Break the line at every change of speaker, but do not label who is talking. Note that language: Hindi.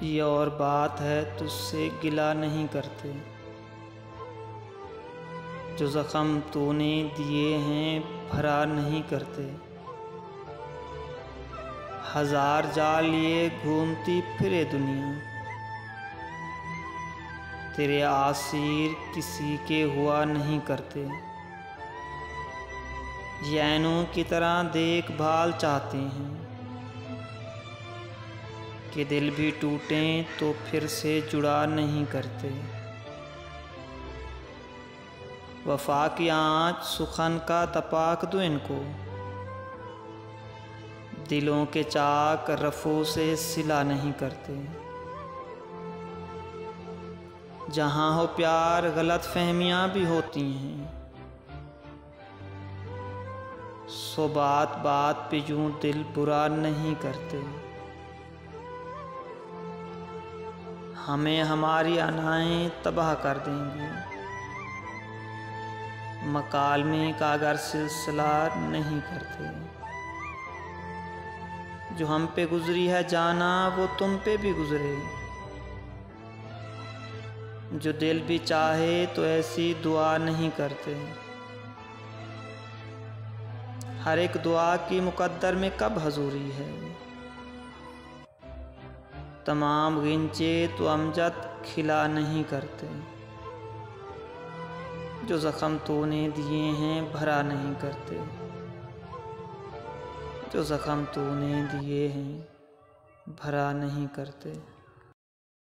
ये और बात है तुझसे गिला नहीं करते। जो ज़ख्म तूने दिए हैं भरा नहीं करते। हजार जाल लिए घूमती फिरे दुनिया, तेरे आसीर किसी के हुआ नहीं करते। जैनों की तरह देखभाल चाहते हैं कि दिल भी टूटें तो फिर से जुड़ा नहीं करते। वफा की आँच सुखन का तपाक दो इनको, दिलों के चाक रफ़ों से सिला नहीं करते। जहाँ हो प्यार गलत फहमियाँ भी होती हैं, सो बात बात पे यूं दिल बुरा नहीं करते। हमें हमारी अनाएं तबाह कर देंगी, मकालमे का अगर सिलसिला नहीं करते। जो हम पे गुजरी है जाना वो तुम पे भी गुजरे। जो दिल भी चाहे तो ऐसी दुआ नहीं करते। हर एक दुआ की मुकद्दर में कब हजूरी है। तमाम गिंचे तो अमजद खिला नहीं करते। जो ज़ख्म तूने दिए हैं भरा नहीं करते। जो ज़ख्म तूने दिए हैं भरा नहीं करते।